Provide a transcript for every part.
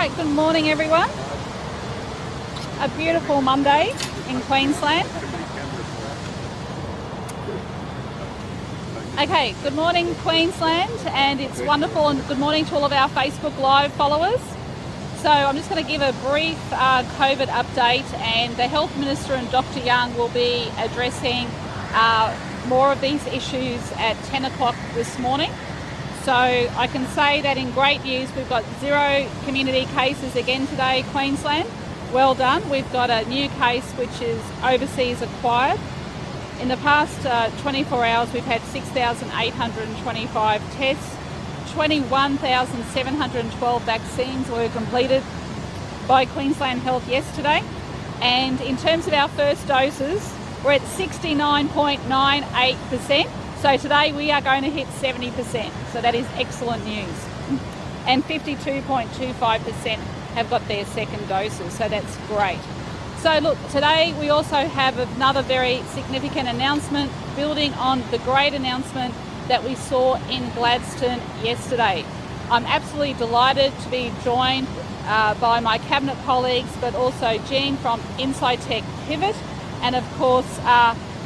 right, good morning everyone. A beautiful Monday in Queensland. Okay, good morning Queensland, and it's wonderful, and good morning to all of our Facebook Live followers. So I'm just going to give a brief COVID update, and the Health Minister and Dr. Young will be addressing more of these issues at 10 o'clock this morning. So I can say that in great news, we've got 0 community cases again today, Queensland. Well done. We've got a new case which is overseas acquired. In the past 24 hours, we've had 6,825 tests. 21,712 vaccines were completed by Queensland Health yesterday. And in terms of our first doses, we're at 69.98%. So today we are going to hit 70%. So that is excellent news. And 52.25% have got their second doses. So that's great. So look, today we also have another very significant announcement building on the great announcement that we saw in Gladstone yesterday. I'm absolutely delighted to be joined by my cabinet colleagues, but also Jean from InsideTech Pivot, and of course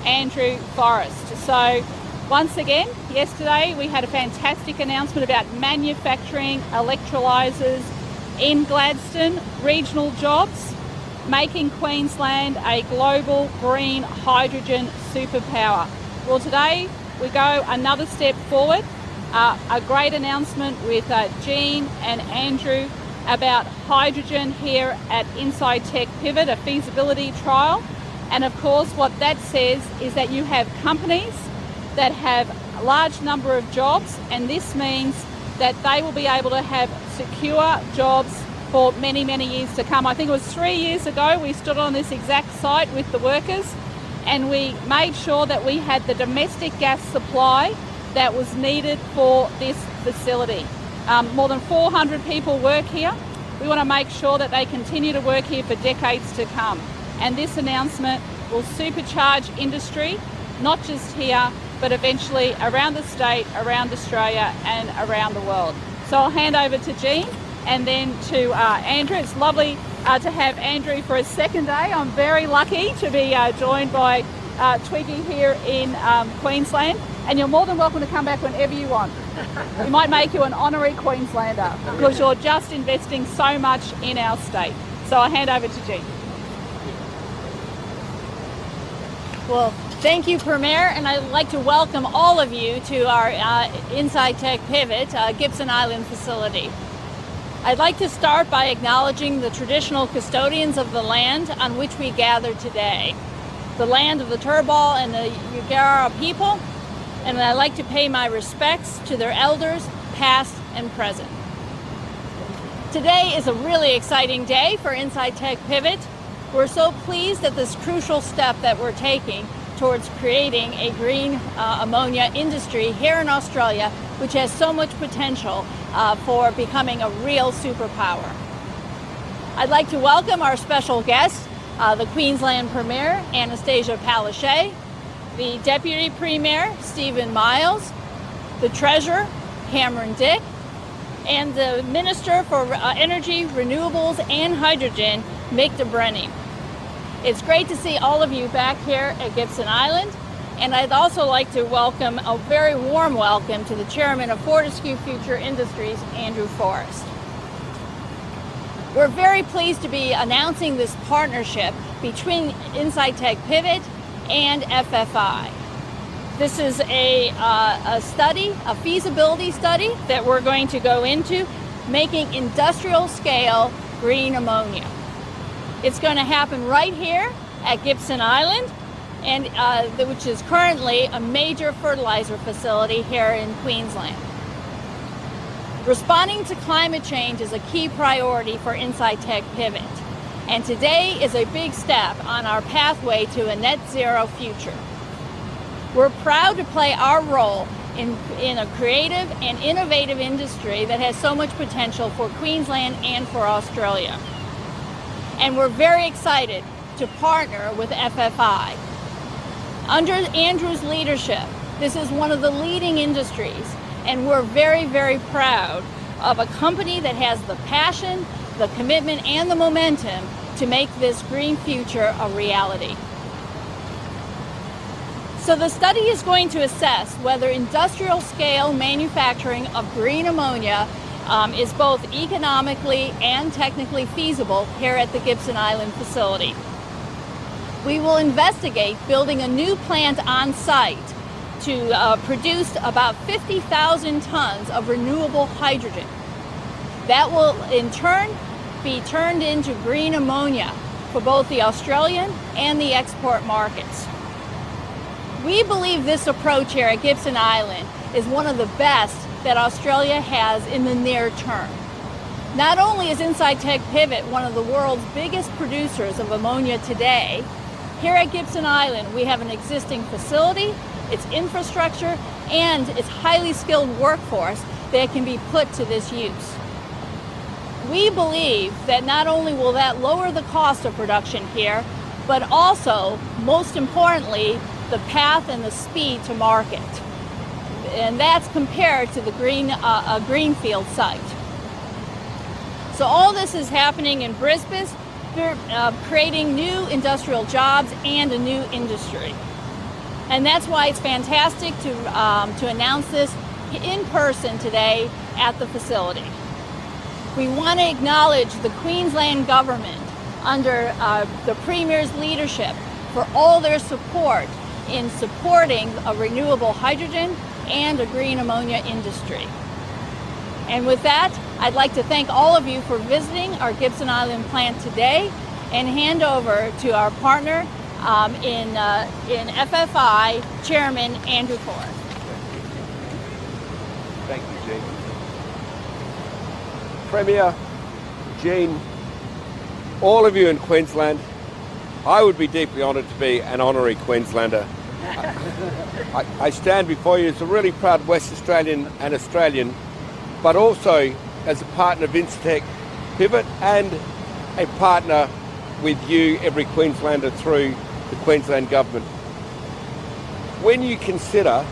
Andrew Forrest. So once again, yesterday we had a fantastic announcement about manufacturing electrolyzers in Gladstone, regional jobs, making Queensland a global green hydrogen superpower. Well, today we go another step forward, a great announcement with Jean and Andrew about hydrogen here at InsideTech Pivot, a feasibility trial. And of course, what that says is that you have companies that have a large number of jobs, and this means that they will be able to have secure jobs for many, many years to come. I think it was 3 years ago we stood on this exact site with the workers, and we made sure that we had the domestic gas supply that was needed for this facility. More than 400 people work here. We want to make sure that they continue to work here for decades to come. And this announcement will supercharge industry, not just here, but eventually around the state, around Australia and around the world. So I'll hand over to Jean and then to Andrew. It's lovely to have Andrew for a second day. I'm very lucky to be joined by Twiggy here in Queensland, and you're more than welcome to come back whenever you want. We might make you an honorary Queenslander because you're just investing so much in our state. So I'll hand over to Jean. Well, thank you, Premier, and I'd like to welcome all of you to our InsideTech Pivot Gibson Island facility. I'd like to start by acknowledging the traditional custodians of the land on which we gather today, the land of the Turrbal and the Yagara people, and I'd like to pay my respects to their elders, past and present. Today is a really exciting day for InsideTech Pivot. We're so pleased at this crucial step that we're taking towards creating a green ammonia industry here in Australia, which has so much potential for becoming a real superpower. I'd like to welcome our special guest, the Queensland Premier, Annastacia, the Deputy Premier, Stephen Miles, the Treasurer, Cameron Dick, and the Minister for Energy, Renewables and Hydrogen, Mick de Brenny. It's great to see all of you back here at Gibson Island, and I'd also like to welcome a very warm welcome to the Chairman of Fortescue Future Industries, Andrew Forrest. We're very pleased to be announcing this partnership between InsideTech Pivot and FFI. This is a study, a feasibility study that we're going to go into, making industrial scale green ammonia. It's going to happen right here at Gibson Island, and which is currently a major fertilizer facility here in Queensland. Responding to climate change is a key priority for InsideTech Pivot, and today is a big step on our pathway to a net zero future. We're proud to play our role in a creative and innovative industry that has so much potential for Queensland and for Australia. And we're very excited to partner with FFI. Under Andrew's leadership, this is one of the leading industries, and we're very, very proud of a company that has the passion, the commitment and the momentum to make this green future a reality. So the study is going to assess whether industrial scale manufacturing of green ammonia is both economically and technically feasible here at the Gibson Island facility. We will investigate building a new plant on site to produce about 50,000 tons of renewable hydrogen. That will in turn be turned into green ammonia for both the Australian and the export markets. We believe this approach here at Gibson Island is one of the best that Australia has in the near term. Not only is Incitec Pivot one of the world's biggest producers of ammonia today, here at Gibson Island we have an existing facility, its infrastructure, and its highly skilled workforce that can be put to this use. We believe that not only will that lower the cost of production here, but also, most importantly, the path and the speed to market. And that's compared to the greenfield site. So all this is happening in Brisbane, creating new industrial jobs and a new industry. And that's why it's fantastic to announce this in person today at the facility. We want to acknowledge the Queensland government under the Premier's leadership for all their support in supporting a renewable hydrogen and a green ammonia industry. And with that, I'd like to thank all of you for visiting our Gibson Island plant today and hand over to our partner in FFI, Chairman Andrew Ford. Thank you, Jean. Premier, Jean, all of you in Queensland, I would be deeply honoured to be an honorary Queenslander. I stand before you as a really proud West Australian and Australian, but also as a partner of Incitec Pivot and a partner with you, every Queenslander, through the Queensland Government. When you consider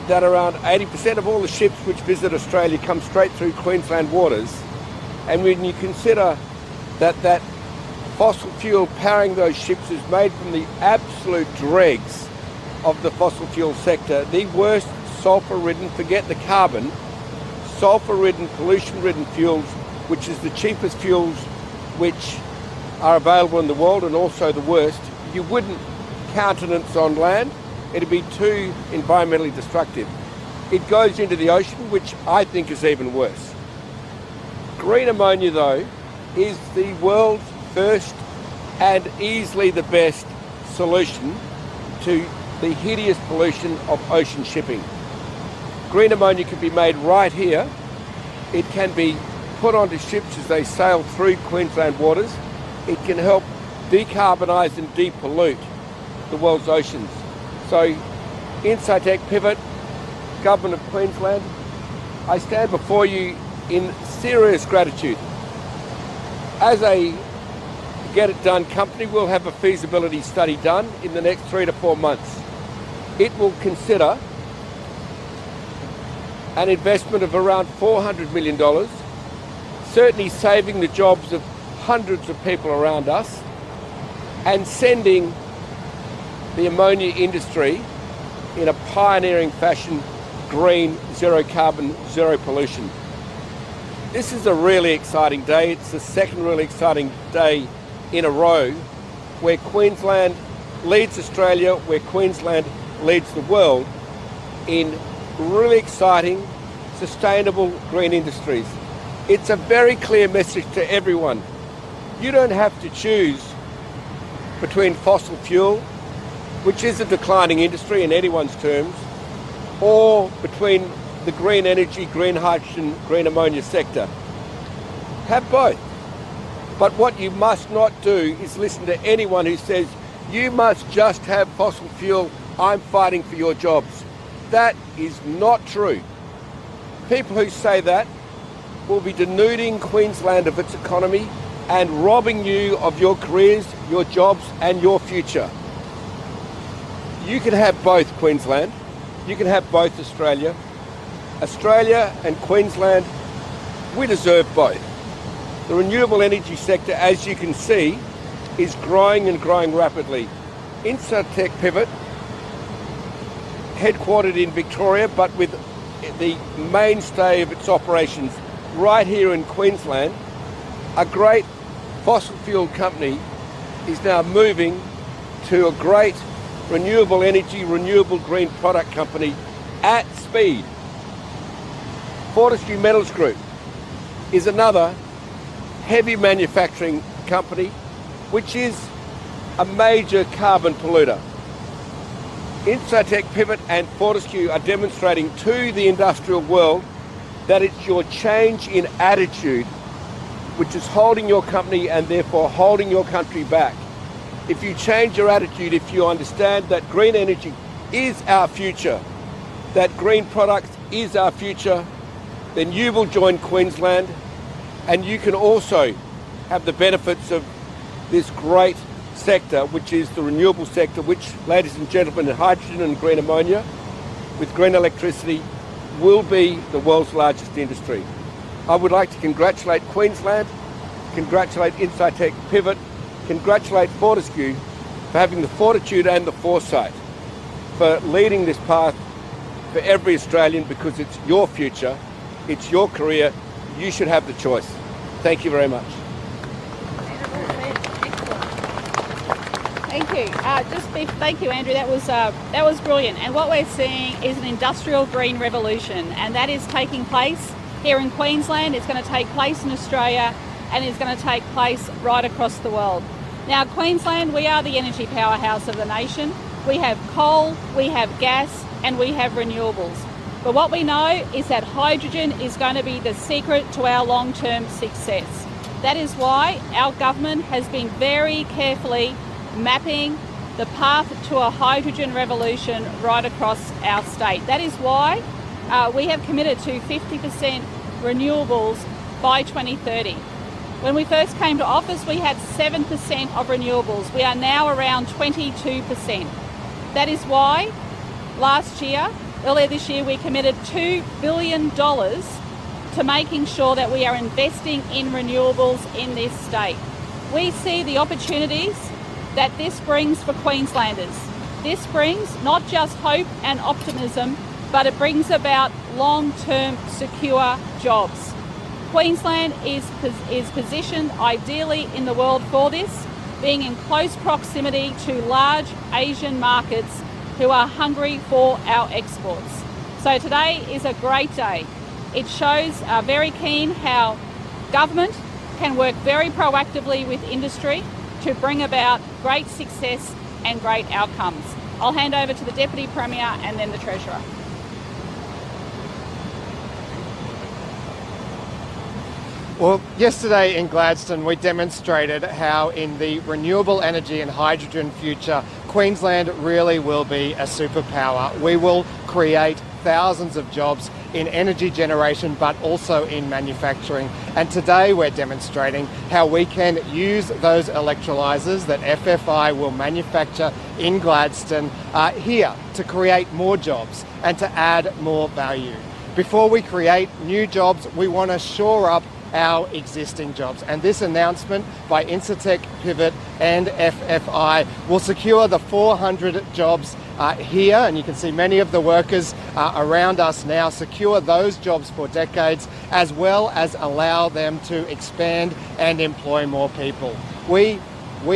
that around 80% of all the ships which visit Australia come straight through Queensland waters, and when you consider that fossil fuel powering those ships is made from the absolute dregs of the fossil fuel sector, the worst sulphur-ridden, forget the carbon, sulphur-ridden, pollution-ridden fuels, which is the cheapest fuels which are available in the world and also the worst, you wouldn't countenance on land. It'd be too environmentally destructive. It goes into the ocean, which I think is even worse. Green ammonia, though, is the world's first and easily the best solution to the hideous pollution of ocean shipping. Green ammonia can be made right here. It can be put onto ships as they sail through Queensland waters. It can help decarbonise and depollute the world's oceans. So, Incitec Pivot, Government of Queensland, I stand before you in serious gratitude. As a Get It Done company, we'll have a feasibility study done in the next 3 to 4 months. It will consider an investment of around $400 million, certainly saving the jobs of hundreds of people around us, and sending the ammonia industry in a pioneering fashion, green, zero carbon, zero pollution. This is a really exciting day. It's the second really exciting day in a row where Queensland leads Australia, where Queensland leads the world in really exciting, sustainable green industries. It's a very clear message to everyone. You don't have to choose between fossil fuel, which is a declining industry in anyone's terms, or between the green energy, green hydrogen, green ammonia sector. Have both. But what you must not do is listen to anyone who says, you must just have fossil fuel, I'm fighting for your jobs. That is not true. People who say that will be denuding Queensland of its economy and robbing you of your careers, your jobs and your future. You can have both, Queensland. You can have both, Australia. Australia and Queensland, we deserve both. The renewable energy sector, as you can see, is growing and growing rapidly. Incitec Pivot, headquartered in Victoria, but with the mainstay of its operations right here in Queensland, a great fossil fuel company is now moving to a great renewable energy, renewable green product company at speed. Fortescue Metals Group is another heavy manufacturing company which is a major carbon polluter. Incitec Pivot and Fortescue are demonstrating to the industrial world that it's your change in attitude which is holding your company and therefore holding your country back. If you change your attitude, if you understand that green energy is our future, that green products is our future, then you will join Queensland and you can also have the benefits of this great sector, which is the renewable sector, which, ladies and gentlemen, in hydrogen and green ammonia with green electricity will be the world's largest industry. I would like to congratulate Queensland, congratulate Incitec Pivot, congratulate Fortescue for having the fortitude and the foresight for leading this path for every Australian, because it's your future, it's your career, you should have the choice. Thank you very much. Thank you. Thank you, Andrew. That was brilliant. And what we're seeing is an industrial green revolution, and that is taking place here in Queensland. It's going to take place in Australia, and it's going to take place right across the world. Now, Queensland, we are the energy powerhouse of the nation. We have coal, we have gas, and we have renewables. But what we know is that hydrogen is going to be the secret to our long-term success. That is why our government has been very carefully mapping the path to a hydrogen revolution right across our state. That is why we have committed to 50% renewables by 2030. When we first came to office, we had 7% of renewables. We are now around 22%. That is why earlier this year, we committed $2 billion to making sure that we are investing in renewables in this state. We see the opportunities that this brings for Queenslanders. This brings not just hope and optimism, but it brings about long-term secure jobs. Queensland is positioned ideally in the world for this, being in close proximity to large Asian markets who are hungry for our exports. So today is a great day. It shows very keen how government can work very proactively with industry to bring about great success and great outcomes. I'll hand over to the Deputy Premier and then the Treasurer. Well, yesterday in Gladstone, we demonstrated how in the renewable energy and hydrogen future, Queensland really will be a superpower. We will create thousands of jobs in energy generation, but also in manufacturing. And today we're demonstrating how we can use those electrolyzers that FFI will manufacture in Gladstone here to create more jobs and to add more value. Before we create new jobs, we want to shore up our existing jobs. And this announcement by Incitec Pivot and FFI will secure the 400 jobs here, and you can see many of the workers around us now, secure those jobs for decades, as well as allow them to expand and employ more people. We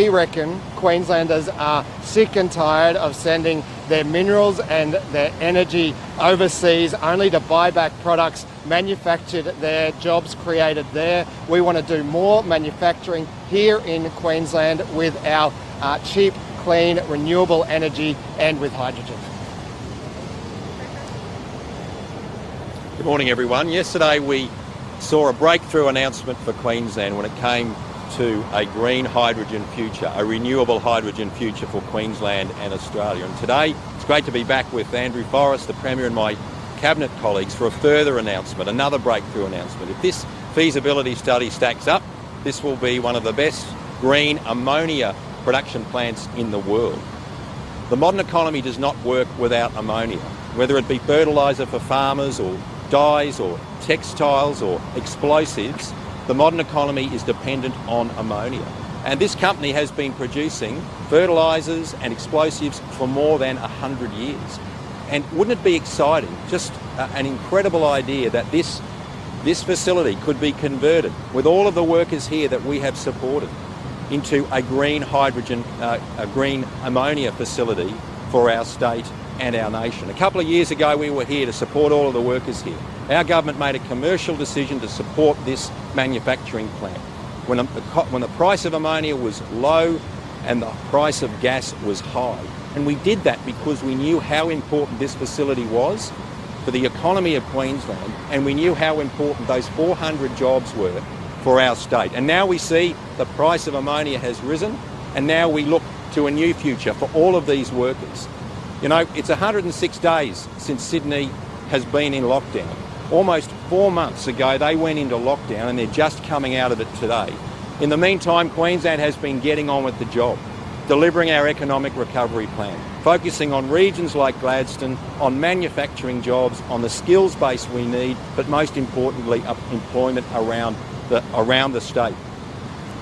reckon Queenslanders are sick and tired of sending their minerals and their energy overseas only to buy back products manufactured there, jobs created there. We want to do more manufacturing here in Queensland with our cheap, clean, renewable energy and with hydrogen. Good morning, everyone. Yesterday we saw a breakthrough announcement for Queensland when it came to a green hydrogen future, a renewable hydrogen future for Queensland and Australia. And today, it's great to be back with Andrew Forrest, the Premier, and my Cabinet colleagues for a further announcement, another breakthrough announcement. If this feasibility study stacks up, this will be one of the best green ammonia production plants in the world. The modern economy does not work without ammonia, whether it be fertiliser for farmers or dyes or textiles or explosives. The modern economy is dependent on ammonia. And this company has been producing fertilisers and explosives for more than 100 years. And wouldn't it be exciting, just an incredible idea that this facility could be converted with all of the workers here that we have supported into a green hydrogen, a green ammonia facility for our state and our nation. A couple of years ago we were here to support all of the workers here. Our government made a commercial decision to support this manufacturing plant. When the price of ammonia was low and the price of gas was high. And we did that because we knew how important this facility was for the economy of Queensland, and we knew how important those 400 jobs were for our state. And now we see the price of ammonia has risen, and now we look to a new future for all of these workers. You know, it's 106 days since Sydney has been in lockdown. Almost 4 months ago they went into lockdown, and they're just coming out of it today. In the meantime, Queensland has been getting on with the job, delivering our economic recovery plan, focusing on regions like Gladstone, on manufacturing jobs, on the skills base we need, but most importantly, employment around the state.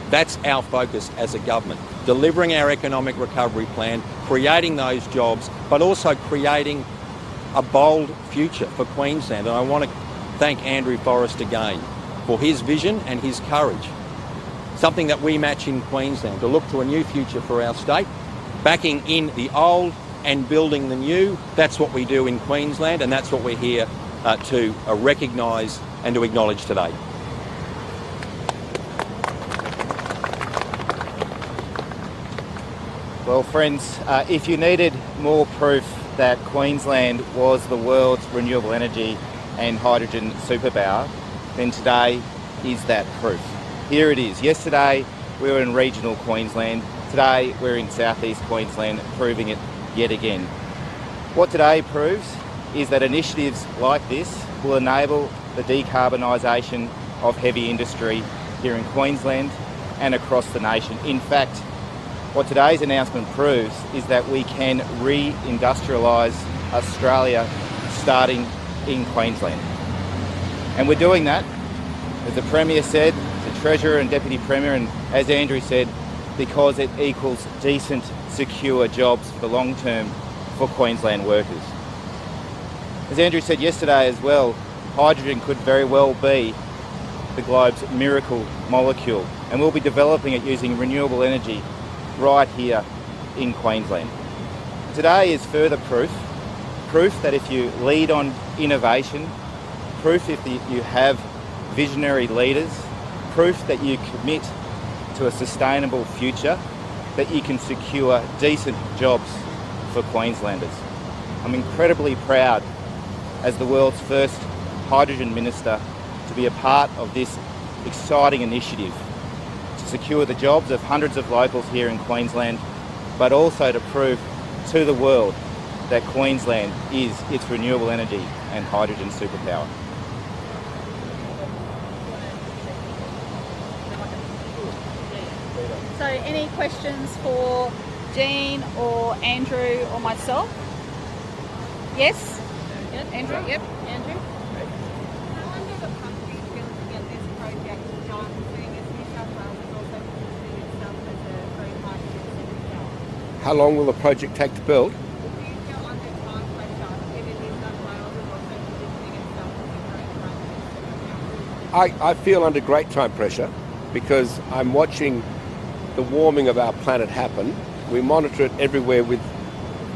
That's our focus as a government, delivering our economic recovery plan, creating those jobs, but also creating a bold future for Queensland. And I want to thank Andrew Forrest again for his vision and his courage. Something that we match in Queensland, to look to a new future for our state, backing in the old and building the new. That's what we do in Queensland, and that's what we're here to recognise and to acknowledge today. Well, friends, if you needed more proof that Queensland was the world's renewable energy and hydrogen superpower, then today is that proof. Here it is. Yesterday we were in regional Queensland. Today we're in southeast Queensland, proving it yet again. What today proves is that initiatives like this will enable the decarbonisation of heavy industry here in Queensland and across the nation. In fact, what today's announcement proves is that we can re-industrialise Australia starting in Queensland. And we're doing that, as the Premier said, the Treasurer and Deputy Premier, and as Andrew said, because it equals decent, secure jobs for the long term for Queensland workers. As Andrew said yesterday as well, hydrogen could very well be the globe's miracle molecule, and we'll be developing it using renewable energy right here in Queensland. Today is further proof that if you lead on innovation, proof if you have visionary leaders, proof that you commit to a sustainable future, that you can secure decent jobs for Queenslanders. I'm incredibly proud as the world's first hydrogen minister to be a part of this exciting initiative to secure the jobs of hundreds of locals here in Queensland, but also to prove to the world that Queensland is its renewable energy and hydrogen superpower. So any questions for Jean or Andrew or myself? Yes? Yep. Andrew? Yep. Andrew? How long does the country going to get this project done, seeing as New South Wales is also positioning itself as a green hydrogen superpower? How long will the project take to build? Do you feel under time pressure, given New South Wales is also positioning itself as a green hydrogen superpower? I feel under great time pressure because I'm watching the warming of our planet happen. We monitor it everywhere with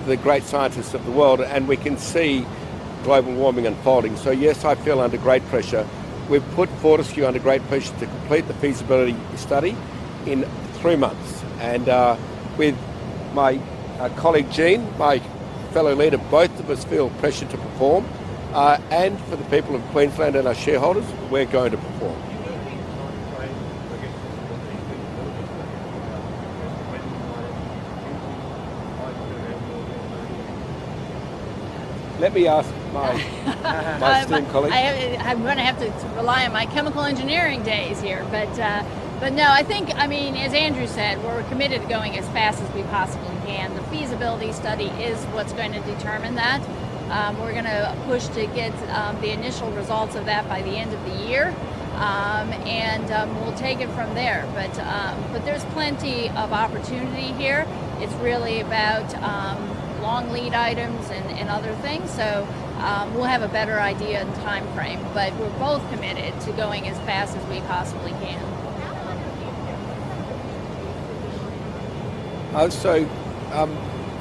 the great scientists of the world, and we can see global warming unfolding. So yes, I feel under great pressure. We've put Fortescue under great pressure to complete the feasibility study in 3 months. And with my colleague Jean, my fellow leader, both of us feel pressure to perform. And for the people of Queensland and our shareholders, we're going to perform. Let me ask my esteemed colleague. I'm going to have to rely on my chemical engineering days here, but no, I think, I mean, as Andrew said, we're committed to going as fast as we possibly can. The feasibility study is what's going to determine that. We're going to push to get the initial results of that by the end of the year. and we'll take it from there. But there's plenty of opportunity here. It's really about long lead items and other things. So we'll have a better idea in time frame. But we're both committed to going as fast as we possibly can.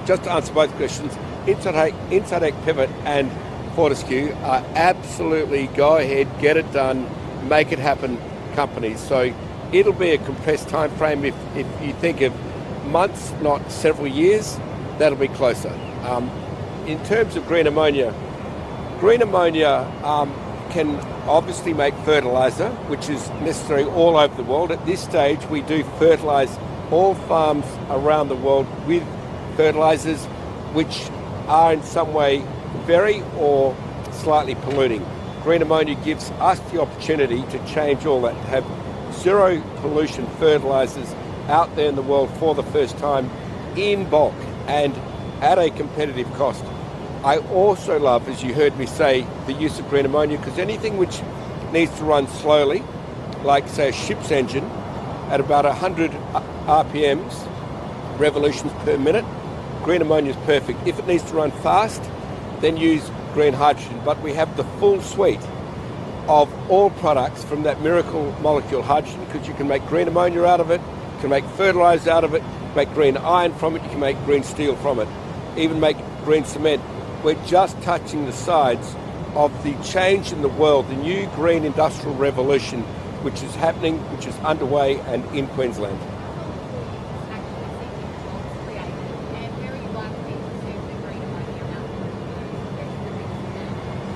Just to answer both questions, Inside Pivot and Fortescue are absolutely go ahead, get it done, make it happen companies. So it'll be a compressed time frame. If you think of months, not several years, that'll be closer. In terms of green ammonia can obviously make fertiliser, which is necessary all over the world. At this stage, we do fertilise all farms around the world with fertilisers which are in some way very or slightly polluting. Green ammonia gives us the opportunity to change all that, to have zero pollution fertilisers out there in the world for the first time in bulk and at a competitive cost. I also love, as you heard me say, the use of green ammonia, because anything which needs to run slowly, like say a ship's engine, at about 100 RPMs, revolutions per minute, green ammonia is perfect. If it needs to run fast, then use green hydrogen. But we have the full suite of all products from that miracle molecule hydrogen, because you can make green ammonia out of it, you can make fertilizer out of it, make green iron from it, you can make green steel from it, even make green cement. We're just touching the sides of the change in the world, the new green industrial revolution, which is happening, which is underway and in Queensland.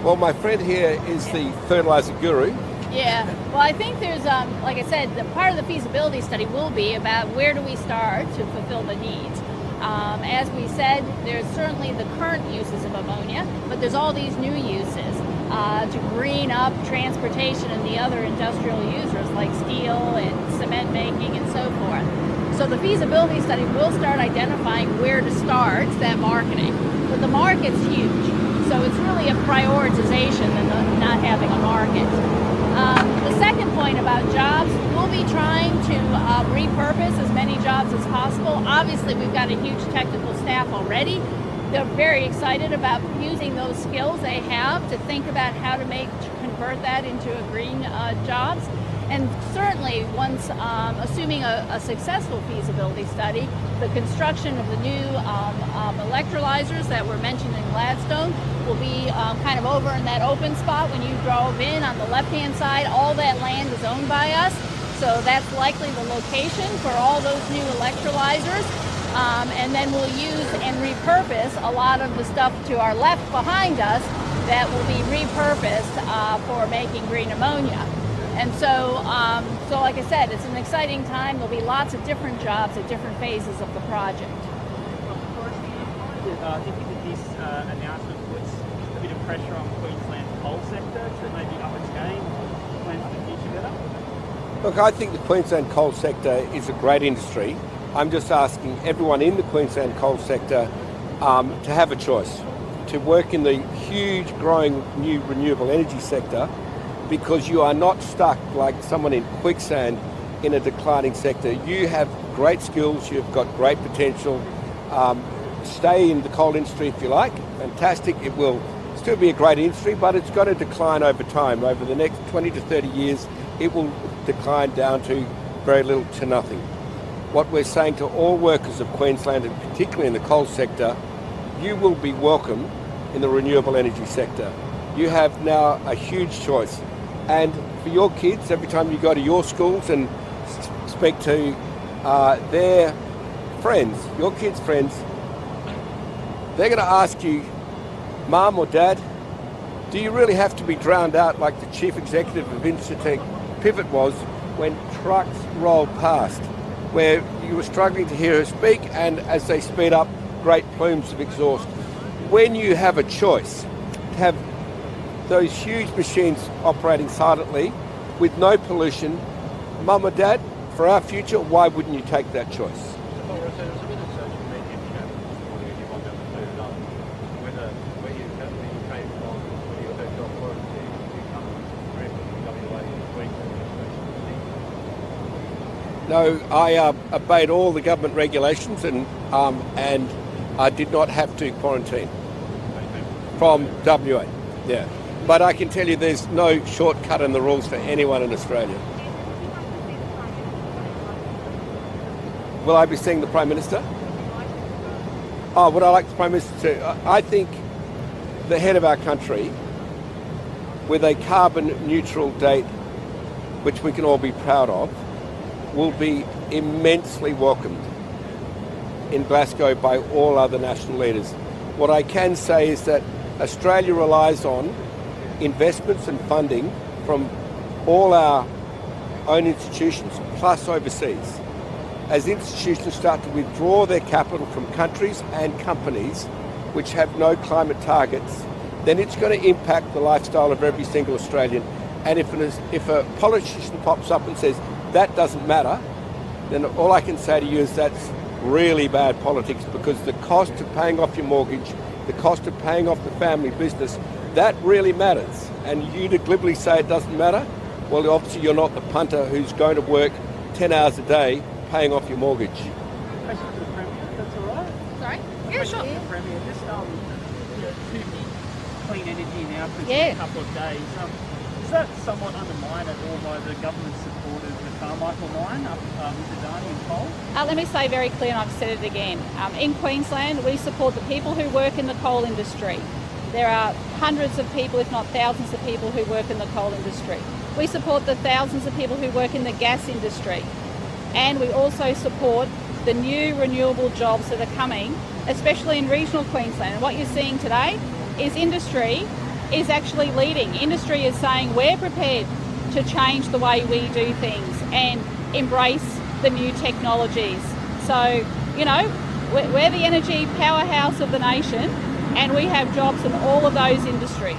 Well, my friend here is the fertilizer guru. Yeah, well, I think there's, like I said, the part of the feasibility study will be about where do we start to fulfill the needs. As we said, there's certainly the current uses of ammonia, but there's all these new uses to green up transportation and the other industrial users like steel and cement making and so forth. So the feasibility study will start identifying where to start that marketing. But the market's huge, so it's really a prioritization than not having a market. The second point about jobs, we'll be trying to repurpose as many jobs as possible. Obviously, we've got a huge technical staff already. They're very excited about using those skills they have to think about how to convert that into a green jobs. And certainly, once assuming a successful feasibility study, the construction of the new electrolyzers that were mentioned in Gladstone will be kind of over in that open spot when you drove in on the left-hand side. All that land is owned by us, so that's likely the location for all those new electrolyzers. And then we'll use and repurpose a lot of the stuff to our left behind us that will be repurposed for making green ammonia. And so, like I said, it's an exciting time. There'll be lots of different jobs at different phases of the project. Do you think that this announcement puts a bit of pressure on Queensland coal sector to maybe up its game, plan for the future better? Look, I think the Queensland coal sector is a great industry. I'm just asking everyone in the Queensland coal sector to have a choice, to work in the huge growing new renewable energy sector, because you are not stuck like someone in quicksand in a declining sector. You have great skills, you've got great potential. Stay in the coal industry if you like, fantastic. It will still be a great industry, but it's going to decline over time. Over the next 20 to 30 years, it will decline down to very little to nothing. What we're saying to all workers of Queensland, and particularly in the coal sector, you will be welcome in the renewable energy sector. You have now a huge choice. And for your kids, every time you go to your schools and speak to their friends, your kids' friends, they're going to ask you, Mum or Dad, do you really have to be drowned out like the chief executive of Inside Pivot was when trucks rolled past, where you were struggling to hear her speak, and as they speed up, great plumes of exhaust. When you have a choice to have those huge machines operating silently with no pollution, Mum or Dad, for our future, why wouldn't you take that choice? No, I obeyed all the government regulations and I did not have to quarantine from WA. Yeah, but I can tell you there's no shortcut in the rules for anyone in Australia. Will I be seeing the Prime Minister? Oh, would I like the Prime Minister to? I think the head of our country, with a carbon neutral date, which we can all be proud of, will be immensely welcomed in Glasgow by all other national leaders. What I can say is that Australia relies on investments and funding from all our own institutions, plus overseas. As institutions start to withdraw their capital from countries and companies which have no climate targets, then it's going to impact the lifestyle of every single Australian. And if a politician pops up and says, that doesn't matter, then all I can say to you is that's really bad politics, because the cost of paying off your mortgage, the cost of paying off the family business, that really matters. And you to glibly say it doesn't matter, well, obviously you're not the punter who's going to work 10 hours a day paying off your mortgage. Question for the Premier, if that's all right. Sorry? Yeah, Question sure. for the Premier, just too clean energy announcements Yeah. in a couple of days. Does that somewhat undermine it all by the government support of the Carmichael mine up with the Darnian coal? Let me say very clear, and I've said it again. In Queensland, we support the people who work in the coal industry. There are hundreds of people, if not thousands of people who work in the coal industry. We support the thousands of people who work in the gas industry. And we also support the new renewable jobs that are coming, especially in regional Queensland. And what you're seeing today is industry is actually leading. Industry is saying we're prepared to change the way we do things and embrace the new technologies. So, you know, we're the energy powerhouse of the nation, and we have jobs in all of those industries.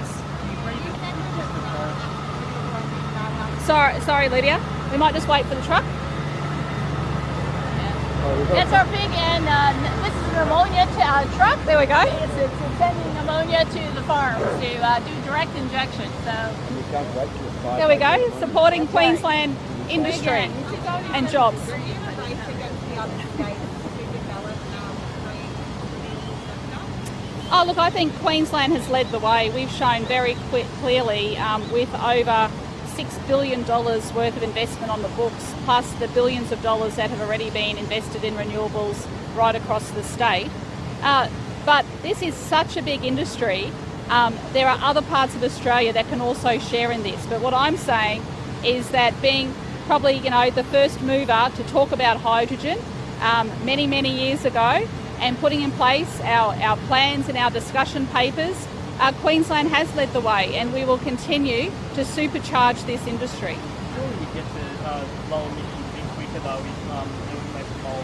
Sorry, Lydia. We might just wait for the truck. That's our pig, and this is an ammonia truck. There we go. It's sending ammonia to the farms to do direct injection. So There we go. Supporting Queensland industry and jobs. Oh, look, I think Queensland has led the way. We've shown very clearly with over $6 billion worth of investment on the books, plus the billions of dollars that have already been invested in renewables right across the state. But this is such a big industry. There are other parts of Australia that can also share in this. But what I'm saying is that being probably, you know, the first mover to talk about hydrogen many, many years ago, and putting in place our plans and our discussion papers, Queensland has led the way, and we will continue to supercharge this industry. Surely you get to low emissions a bit quicker though if doing less coal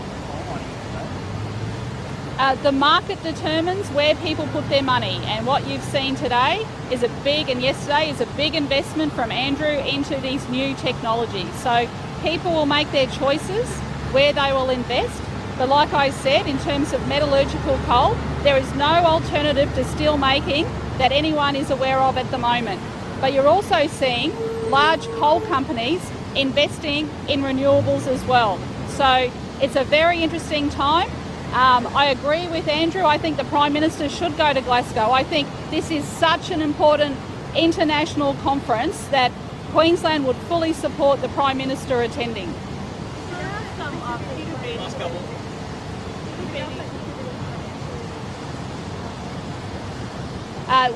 mining. The market determines where people put their money, and what you've seen today is yesterday is a big investment from Andrew into these new technologies. So people will make their choices where they will invest. But like I said, in terms of metallurgical coal, there is no alternative to steel making that anyone is aware of at the moment. But you're also seeing large coal companies investing in renewables as well. So it's a very interesting time. I agree with Andrew. I think the Prime Minister should go to Glasgow. I think this is such an important international conference that Queensland would fully support the Prime Minister attending.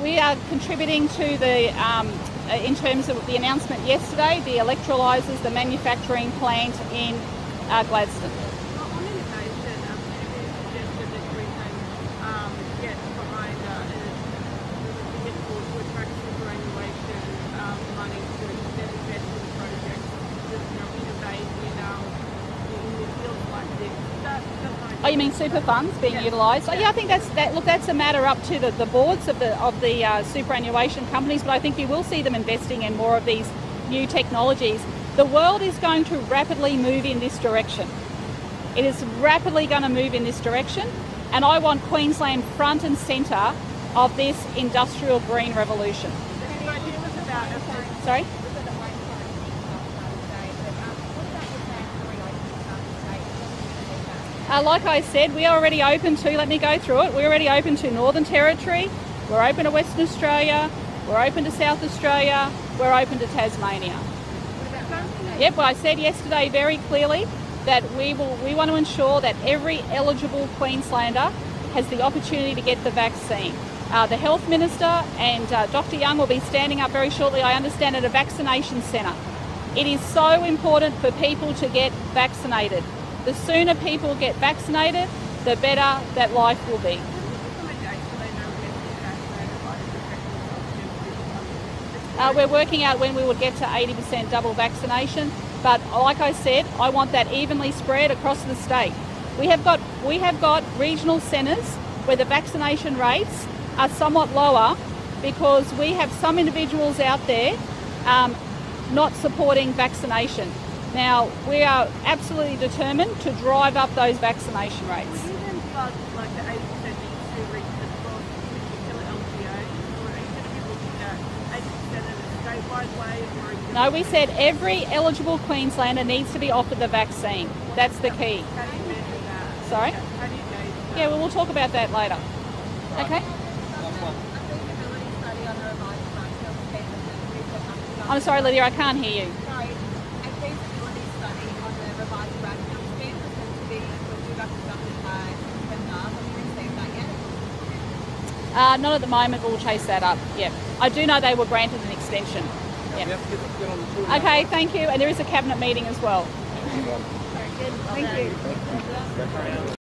We are contributing to the, in terms of the announcement yesterday, the electrolysers, the manufacturing plant in Gladstone. On innovation, you suggested that we can get behind to attract superannuation money to then invest in projects that innovate in fields like this. Oh, you mean super funds being utilised? Oh, yeah, I think that's a matter up to the boards of the superannuation companies, but I think you will see them investing in more of these new technologies. The world is going to rapidly move in this direction. It is rapidly going to move in this direction, and I want Queensland front and centre of this industrial green revolution. Sorry? Like I said, we are already open to, let me go through it, we're already open to Northern Territory, we're open to Western Australia, we're open to South Australia, we're open to Tasmania. Yep, well, I said yesterday very clearly that we want to ensure that every eligible Queenslander has the opportunity to get the vaccine. The Health Minister and Dr. Young will be standing up very shortly, I understand, at a vaccination centre. It is so important for people to get vaccinated. The sooner people get vaccinated, the better that life will be. We're working out when we would get to 80% double vaccination, but like I said, I want that evenly spread across the state. We have got regional centres where the vaccination rates are somewhat lower because we have some individuals out there not supporting vaccination. Now, we are absolutely determined to drive up those vaccination rates. Will you then plug like the 80% needs to reach across particular LGAs, or are you going to be looking at 80% in a statewide way? Or are you No, we said every eligible Queenslander needs to be offered the vaccine. That's the key. how do you measure that? Sorry? How do you gauge that? Yeah, well, we'll talk about that later. Okay? I'm sorry, Lydia, I can't hear you. Sorry, a feasibility study on the revised vaccine scheme was meant to be due back to government by September. Have you received that yet? Not at the moment, we'll chase that up. Yep. I do know they were granted an extension. Yep. Okay, thank you. And there is a cabinet meeting as well. Thank you.